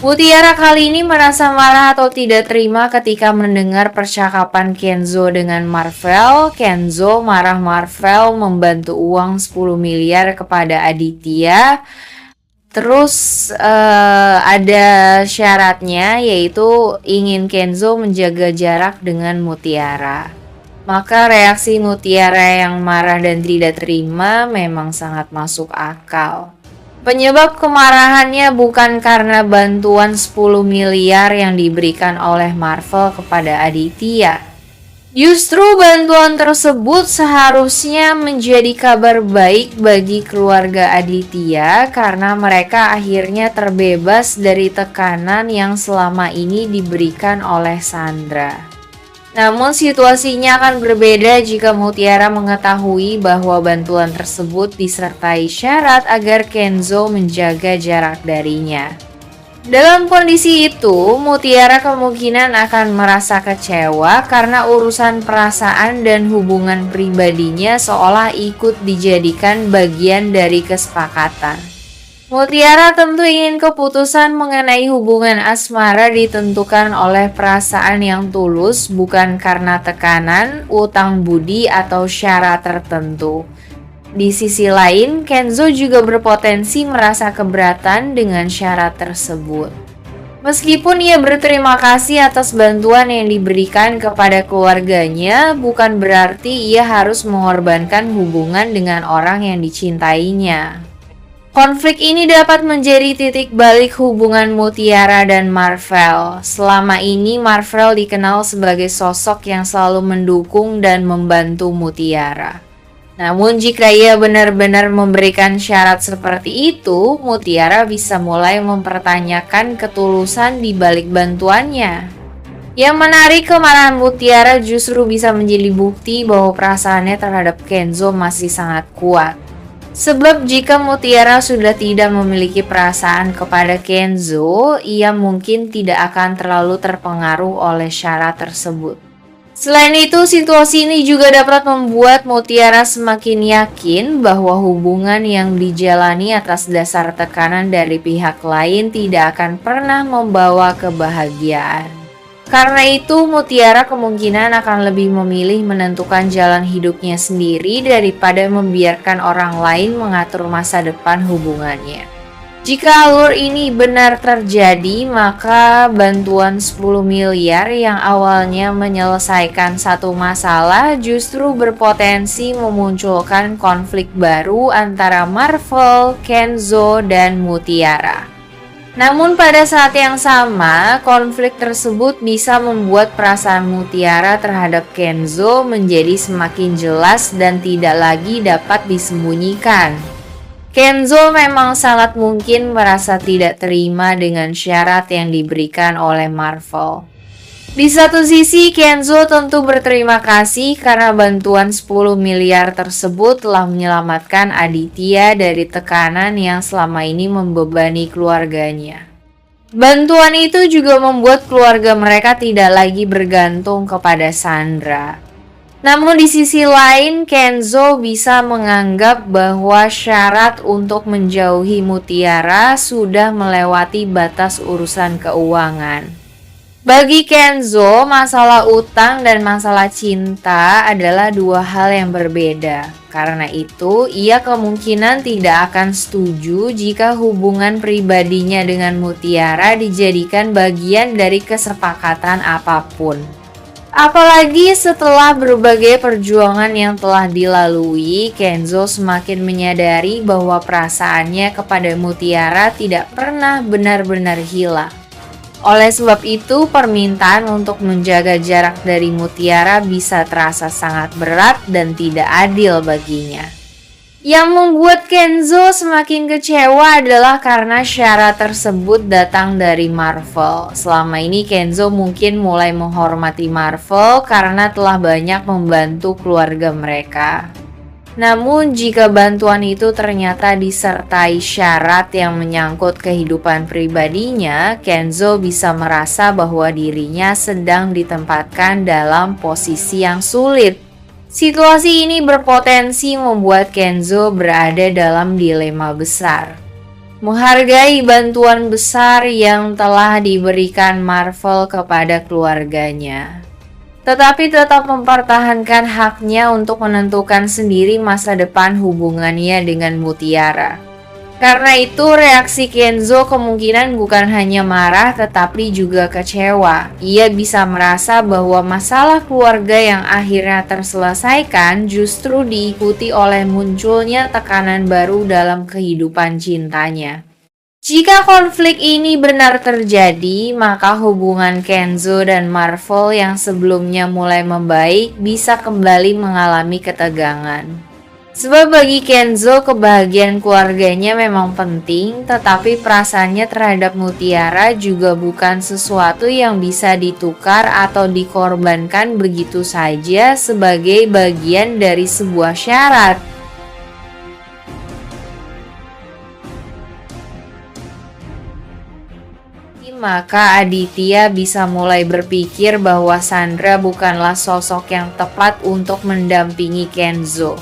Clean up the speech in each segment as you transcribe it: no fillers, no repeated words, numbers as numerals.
Mutiara kali ini merasa marah atau tidak terima ketika mendengar percakapan Kenzo dengan Marvel. Kenzo marah Marvel membantu uang 10 miliar kepada Aditya. Terus ada syaratnya, yaitu ingin Kenzo menjaga jarak dengan Mutiara. Maka reaksi Mutiara yang marah dan tidak terima memang sangat masuk akal. Penyebab kemarahannya bukan karena bantuan 10 miliar yang diberikan oleh Marvel kepada Aditya. Justru bantuan tersebut seharusnya menjadi kabar baik bagi keluarga Aditya karena mereka akhirnya terbebas dari tekanan yang selama ini diberikan oleh Sandra. Namun situasinya akan berbeda jika Mutiara mengetahui bahwa bantuan tersebut disertai syarat agar Kenzo menjaga jarak darinya. Dalam kondisi itu, Mutiara kemungkinan akan merasa kecewa karena urusan perasaan dan hubungan pribadinya seolah ikut dijadikan bagian dari kesepakatan. Mutiara tentu ingin keputusan mengenai hubungan asmara ditentukan oleh perasaan yang tulus, bukan karena tekanan, utang budi, atau syarat tertentu. Di sisi lain, Kenzo juga berpotensi merasa keberatan dengan syarat tersebut. Meskipun ia berterima kasih atas bantuan yang diberikan kepada keluarganya, bukan berarti ia harus mengorbankan hubungan dengan orang yang dicintainya. Konflik ini dapat menjadi titik balik hubungan Mutiara dan Marvel. Selama ini Marvel dikenal sebagai sosok yang selalu mendukung dan membantu Mutiara. Namun jika ia benar-benar memberikan syarat seperti itu, Mutiara bisa mulai mempertanyakan ketulusan di balik bantuannya. Yang menarik, kemarahan Mutiara justru bisa menjadi bukti bahwa perasaannya terhadap Kenzo masih sangat kuat. Sebab jika Mutiara sudah tidak memiliki perasaan kepada Kenzo, ia mungkin tidak akan terlalu terpengaruh oleh syarat tersebut. Selain itu, situasi ini juga dapat membuat Mutiara semakin yakin bahwa hubungan yang dijalani atas dasar tekanan dari pihak lain tidak akan pernah membawa kebahagiaan. Karena itu, Mutiara kemungkinan akan lebih memilih menentukan jalan hidupnya sendiri daripada membiarkan orang lain mengatur masa depan hubungannya. Jika alur ini benar terjadi, maka bantuan 10 miliar yang awalnya menyelesaikan satu masalah justru berpotensi memunculkan konflik baru antara Marvel, Kenzo, dan Mutiara. Namun pada saat yang sama, konflik tersebut bisa membuat perasaan Mutiara terhadap Kenzo menjadi semakin jelas dan tidak lagi dapat disembunyikan. Kenzo memang sangat mungkin merasa tidak terima dengan syarat yang diberikan oleh Marvel. Di satu sisi, Kenzo tentu berterima kasih karena bantuan 10 miliar tersebut telah menyelamatkan Aditya dari tekanan yang selama ini membebani keluarganya. Bantuan itu juga membuat keluarga mereka tidak lagi bergantung kepada Sandra. Namun di sisi lain, Kenzo bisa menganggap bahwa syarat untuk menjauhi Mutiara sudah melewati batas urusan keuangan. Bagi Kenzo, masalah utang dan masalah cinta adalah dua hal yang berbeda. Karena itu, ia kemungkinan tidak akan setuju jika hubungan pribadinya dengan Mutiara dijadikan bagian dari kesepakatan apapun. Apalagi setelah berbagai perjuangan yang telah dilalui, Kenzo semakin menyadari bahwa perasaannya kepada Mutiara tidak pernah benar-benar hilang. Oleh sebab itu, permintaan untuk menjaga jarak dari Mutiara bisa terasa sangat berat dan tidak adil baginya. Yang membuat Kenzo semakin kecewa adalah karena syarat tersebut datang dari Marvel. Selama ini Kenzo mungkin mulai menghormati Marvel karena telah banyak membantu keluarga mereka. Namun jika bantuan itu ternyata disertai syarat yang menyangkut kehidupan pribadinya, Kenzo bisa merasa bahwa dirinya sedang ditempatkan dalam posisi yang sulit. Situasi ini berpotensi membuat Kenzo berada dalam dilema besar. menghargai bantuan besar yang telah diberikan Marvel kepada keluarganya, tetapi tetap mempertahankan haknya untuk menentukan sendiri masa depan hubungannya dengan Mutiara. Karena itu, reaksi Kenzo kemungkinan bukan hanya marah tetapi juga kecewa. Ia bisa merasa bahwa masalah keluarga yang akhirnya terselesaikan justru diikuti oleh munculnya tekanan baru dalam kehidupan cintanya. Jika konflik ini benar terjadi, maka hubungan Kenzo dan Marvel yang sebelumnya mulai membaik bisa kembali mengalami ketegangan. Sebab bagi Kenzo, kebahagiaan keluarganya memang penting, tetapi perasaannya terhadap Mutiara juga bukan sesuatu yang bisa ditukar atau dikorbankan begitu saja sebagai bagian dari sebuah syarat. Maka Aditya bisa mulai berpikir bahwa Sandra bukanlah sosok yang tepat untuk mendampingi Kenzo.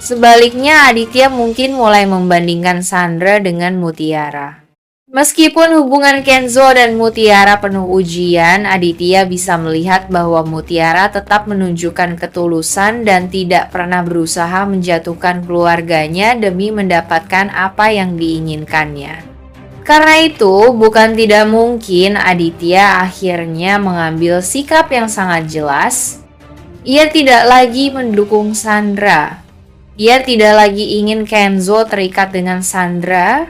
Sebaliknya, Aditya mungkin mulai membandingkan Sandra dengan Mutiara. Meskipun hubungan Kenzo dan Mutiara penuh ujian, Aditya bisa melihat bahwa Mutiara tetap menunjukkan ketulusan dan tidak pernah berusaha menjatuhkan keluarganya demi mendapatkan apa yang diinginkannya. Karena itu, bukan tidak mungkin Aditya akhirnya mengambil sikap yang sangat jelas. Ia tidak lagi mendukung Sandra. Ia tidak lagi ingin Kenzo terikat dengan Sandra,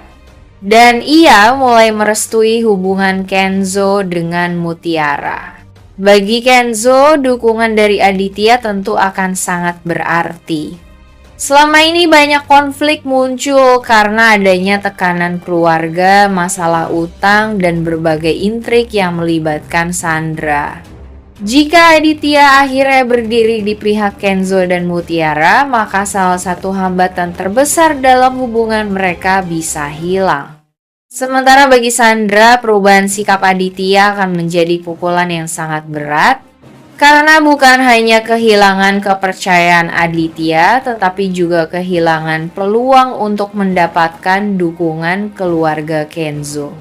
dan ia mulai merestui hubungan Kenzo dengan Mutiara. Bagi Kenzo, dukungan dari Aditya tentu akan sangat berarti. Selama ini banyak konflik muncul karena adanya tekanan keluarga, masalah utang, dan berbagai intrik yang melibatkan Sandra. Jika Aditya akhirnya berdiri di pihak Kenzo dan Mutiara, maka salah satu hambatan terbesar dalam hubungan mereka bisa hilang. Sementara bagi Sandra, perubahan sikap Aditya akan menjadi pukulan yang sangat berat, karena bukan hanya kehilangan kepercayaan Aditya, tetapi juga kehilangan peluang untuk mendapatkan dukungan keluarga Kenzo.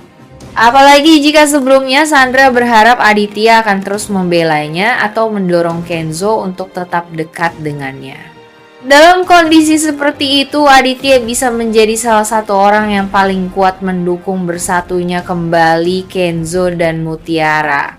Apalagi jika sebelumnya Sandra berharap Aditya akan terus membelanya atau mendorong Kenzo untuk tetap dekat dengannya. Dalam kondisi seperti itu, Aditya bisa menjadi salah satu orang yang paling kuat mendukung bersatunya kembali Kenzo dan Mutiara.